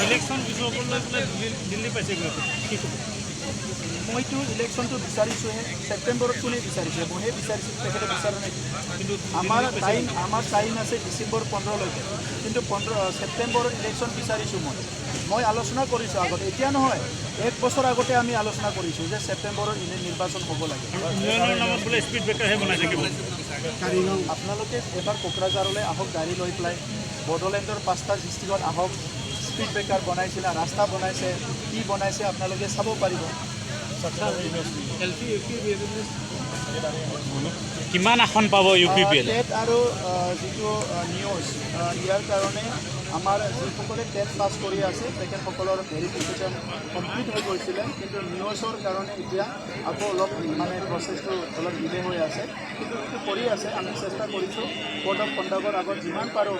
election Delhi পাইছে মইতো ইলেকশ্যনটো বিচাৰিছোঁহে ছেপ্টেম্বৰত কোনে বিচাৰিছে মইহে বিচাৰিছোঁ তেখেতে বিচাৰা নাই কিন্তু আমাৰ টাইম আছে ডিচেম্বৰ 15লৈকে কিন্তু ছেপ্টেম্বৰত ইলেকশ্যন বিচাৰিছোঁ মই আলোচনা কৰিছোঁ আগতে এতিয়া নহয় 1 বছৰ আগতে আমি আলোচনা কৰিছোঁ যে ছেপ্টেম্বৰত নিৰ্বাচন হ'ব লাগে স্পীড ব্ৰেকাৰহে বনাই থাকিব আপোনালোকে এবাৰ কোকৰাঝাৰলৈ আহক গাড়ী লৈ পেলাই বড়োলেণ্ডৰ 5টা ডিষ্ট্ৰিক্টত আহক স্পীড ব্ৰেকাৰ বনাইছিলে ৰাস্তা বনাইছে কি বনাইছে আপোনালোকে চাব পাৰিব কিমান আসন পাব ইউ পি পি এল আৰু যিটো নিউজ ইয়াৰ কাৰণে আমাৰ যিসকলে টেট পাছ কৰি আছে তেখেতসকলৰ ভেৰিফিকেশ্যন কমপ্লিট হৈ গৈছিলে কিন্তু নিউজৰ কাৰণে এতিয়া আকৌ অলপ মানে প্ৰচেছটো অলপ ডিলে হৈ আছে কিন্তু এইটো কৰি আছে আমি চেষ্টা কৰিছোঁ কোড অফ কণ্ডাক্টৰ আগত যিমান পাৰোঁ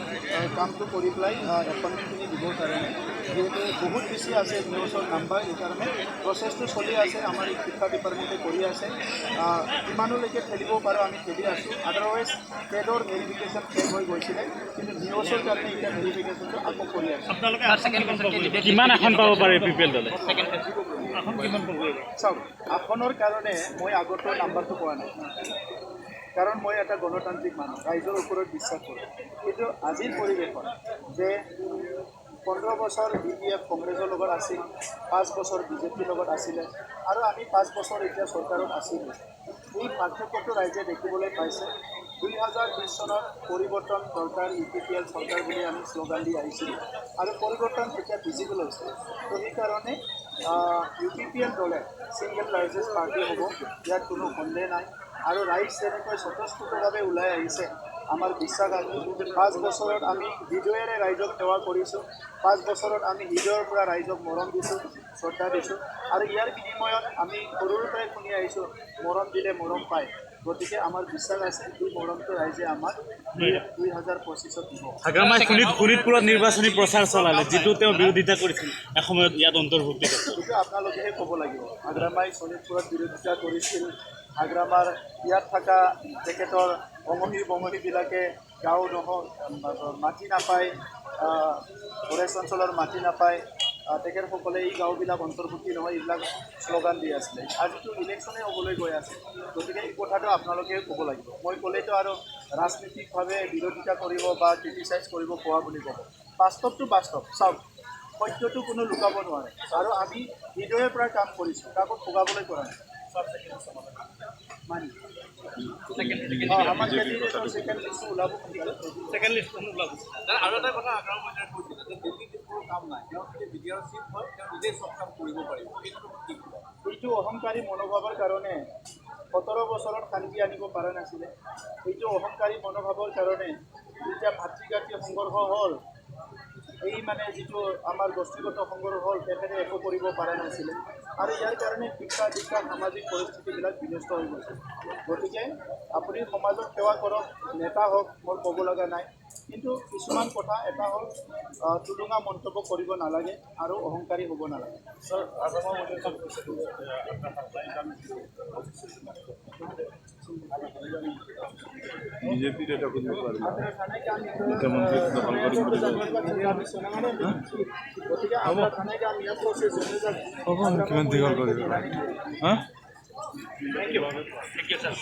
কামটো কৰি পেলাই এপইণ্টমেণ্টখিনি দিবৰ কাৰণে যিহেতু বহুত বেছি আছে নিউজৰ নাম্বাৰ এইকাৰণে প্ৰচেছটো চলি আছে আমাৰ শিক্ষা ডিপাৰ্টমেণ্টে কৰি আছে কিমানলৈকে খেলিব পাৰোঁ আমি খেলি আছোঁ আদাৰৱাইজ টেটৰ ভেৰিফিকেশ্যন শেষ হৈ গৈছিলে কিন্তু নিউজৰ কাৰণে এতিয়া ভেৰিফিকেশ্যনটো আকৌ কৰি আছে কিমান আসন পাব পাৰে ইউ পি পি এল দলে চাওক আসনৰ কাৰণে মই আগতো নাম্বাৰটো পোৱা নাই কাৰণ মই এটা গণতান্ত্ৰিক মানুহ ৰাইজৰ ওপৰত বিশ্বাস কৰোঁ কিন্তু আজিৰ পৰিৱেশত যে 15 বছৰ BPF কংগ্ৰেছৰ লগত আছিল 5 বছৰ বিজেপিৰ লগত আছিলে আৰু আমি 5 বছৰ এতিয়া চৰকাৰত আছিলোঁ এই পাৰ্থক্যটো ৰাইজে দেখিবলৈ পাইছে 2020 চনত পৰিৱৰ্তন দৰকাৰ UPPL চৰকাৰ বুলি আমি শ্লোগান দি আহিছিলোঁ আৰু পৰিৱৰ্তন এতিয়া ভিজিবল হৈছে তো সেইকাৰণে UPPL দলে ছিংগল লাৰ্জেষ্ট পাৰ্টি হ'ব ইয়াত কোনো সন্দেহ নাই আৰু ৰাইজ যেনেকৈ স্বতঃস্ফূৰ্তভাৱে ওলাই আহিছে আমাৰ বিশ্বাস আছে 5 বছৰত আমি হৃদয়েৰে ৰাইজক সেৱা কৰিছোঁ 5 বছৰত আমি হৃদয়ৰ পৰা ৰাইজক মৰম দিছোঁ শ্ৰদ্ধা দিছোঁ আৰু ইয়াৰ বিনিময়ত আমি সৰুৰ পৰাই শুনি আহিছোঁ মৰম দিলে মৰম পায় গতিকে আমাৰ বিশ্বাস আছে এই মৰমটো ৰাইজে আমাক 2025ত দিব শোণিতপুৰত নিৰ্বাচনী প্ৰচাৰ চলালে যিটো তেওঁ বিৰোধিতা কৰিছিল এসময়ত ইয়াত অন্তৰ্ভুক্তি এইটো আপোনালোকেহে ক'ব লাগিব হাগ্ৰামাই শোণিতপুৰত বিৰোধিতা কৰিছিল হাগ্ৰামাৰ ইয়াত থকা তেখেতৰ বঙহীবিলাকে গাঁও মাটি নাপায় ফৰেষ্ট অঞ্চলৰ মাটি নাপায় তেখেতসকলে এই গাঁওবিলাক অন্তৰ্ভুক্তি নহয় এইবিলাক শ্লোগান দি আছিলে আজিতো ইলেকশ্যনে হ'বলৈ গৈ আছে গতিকে এই কথাটো আপোনালোকে ক'ব লাগিব মই ক'লেতো আৰু ৰাজনীতিকভাৱে বিৰোধিতা কৰিব বা ক্ৰিটিচাইজ কৰিব পোৱা বুলি ক'ব বাস্তৱটো বাস্তৱ চাওক সত্যটো কোনো লুকাব নোৱাৰে আৰু আমি হৃদয়ৰ পৰা কাম কৰিছোঁ কাকো ঠগাবলৈ কৰা নাই আমাৰ ছেকেণ্ড লিষ্টটো ওলাব আৰু এটা কথা কাম নাই তেওঁ যদি বিডিআৰ চিট হয় তেওঁ নিজে চব কাম কৰিব পাৰিব এইটো অহংকাৰী মনোভাৱৰ কাৰণে 17 বছৰত শান্তি আনিব পৰা নাছিলে এইটো অহংকাৰী মনোভাৱৰ কাৰণে যেতিয়া ভাতৃঘাতী সংঘৰ্ষ হ'ল এই মানে যিটো আমাৰ গোষ্ঠীগত সংঘৰ্ষ হ'ল তেখেতে একো কৰিব পৰা নাছিলে আৰু ইয়াৰ কাৰণে শিক্ষা দীক্ষা সামাজিক পৰিস্থিতিবিলাক বিনষ্ট হৈ গৈছে গতিকে আপুনি সমাজক সেৱা কৰক নেতা হওক মোৰ ক'ব লগা নাই কিন্তু কিছুমান কথা এটা হ'ল টুলুঙা মন্তব্য কৰিব নালাগে আৰু অহংকাৰী হ'ব নালাগে স্যাৰ বিজেপিৰ এটা কৰতে পাৰবে মুখ্যমন্ত্ৰী দখল কৰে মুখ্যমন্ত্ৰী দখল কৰে হ্যাঁ থ্যাংক ইউ স্যাৰ